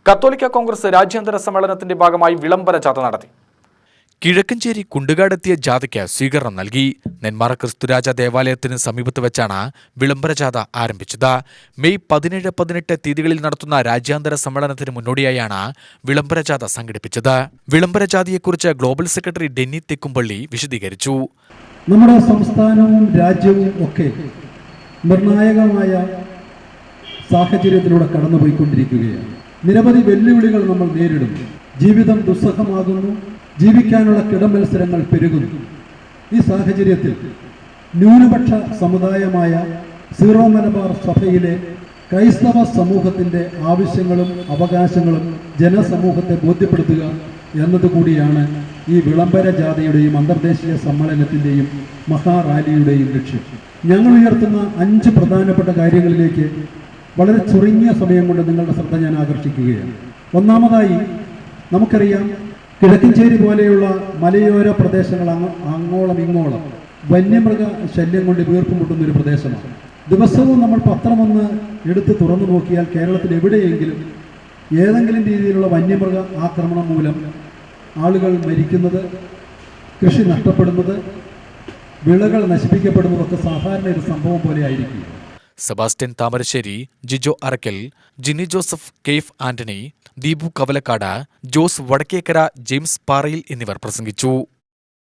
കത്തോലിക്ക കോൺഗ്രസ് രാജ്യാന്തര സമ്മേളനത്തിന്റെ ഭാഗമായി വിളംബര ജാഥ നടത്തി. കിഴക്കഞ്ചേരി കുണ്ടുകാടെത്തിയ ജാഥയ്ക്ക് സ്വീകരണം നൽകി. നെന്മാറ ക്രിസ്തുരാജ ദേവാലയത്തിന് സമീപത്ത് വെച്ചാണ് വിളംബര ജാഥ ആരംഭിച്ചത്. മെയ് 17-18 തീയതികളിൽ നടത്തുന്ന രാജ്യാന്തര സമ്മേളനത്തിന് മുന്നോടിയായാണ് വിളംബര ജാഥ സംഘടിപ്പിച്ചത്. വിളംബര ജാഥയെക്കുറിച്ച് ഗ്ലോബൽ സെക്രട്ടറി ഡെന്നി തെക്കുംപള്ളി വിശദീകരിച്ചു. നമ്മുടെ സംസ്ഥാനവും രാജ്യവും ഒക്കെ നിർണായകമായ സാഹചര്യത്തിലൂടെ കടന്നുപോയിക്കൊണ്ടിരിക്കുകയാണ്. നിരവധി വെല്ലുവിളികൾ നമ്മൾ നേരിടുന്നു. ജീവിതം ദുസ്സഹമാകുന്നു. ജീവിക്കാനുള്ള കിടമത്സരങ്ങൾ പെരുകുന്നു. ഈ സാഹചര്യത്തിൽ ന്യൂനപക്ഷ സമുദായമായ സീറോ മലബാർ സഭയിലെ ക്രൈസ്തവ സമൂഹത്തിൻ്റെ ആവശ്യങ്ങളും അവകാശങ്ങളും ജനസമൂഹത്തെ ബോധ്യപ്പെടുത്തുക എന്നതുകൂടിയാണ് ഈ വിളംബര ജാഥയുടെയും അന്തർദേശീയ സമ്മേളനത്തിൻ്റെയും മഹാറാലിയുടെയും ലക്ഷ്യം. ഞങ്ങൾ ഉയർത്തുന്ന 5 പ്രധാനപ്പെട്ട കാര്യങ്ങളിലേക്ക് വളരെ ചുരുങ്ങിയ സമയം കൊണ്ട് നിങ്ങളുടെ ശ്രദ്ധ ഞാൻ ആകർഷിക്കുകയാണ്. ഒന്നാമതായി, നമുക്കറിയാം, കിഴക്കഞ്ചേരി പോലെയുള്ള മലയോര പ്രദേശങ്ങൾ അങ്ങോളം ഇങ്ങോളം വന്യമൃഗ ശല്യം കൊണ്ട് വീർപ്പുമുട്ടുന്നൊരു പ്രദേശമാണ്. ദിവസവും നമ്മൾ പത്രമൊന്ന് എടുത്ത് തുറന്നു നോക്കിയാൽ കേരളത്തിൽ എവിടെയെങ്കിലും ഏതെങ്കിലും രീതിയിലുള്ള വന്യമൃഗ ആക്രമണം മൂലം ആളുകൾ മരിക്കുന്നത്, കൃഷി നഷ്ടപ്പെടുന്നത്, വിളകൾ നശിപ്പിക്കപ്പെടുന്നതൊക്കെ സാധാരണ ഒരു സംഭവം പോലെ ആയിരിക്കും. സെബാസ്റ്റ്യൻ താമരശ്ശേരി, ജിജോ അറക്കൽ, ജിനി ജോസഫ്, കെയ്ഫ് ആന്റണി, ദീപു കവലക്കാട്, ജോസ് വടക്കേക്കര, ജെയിംസ് പാറയിൽ എന്നിവർ പ്രസംഗിച്ചു.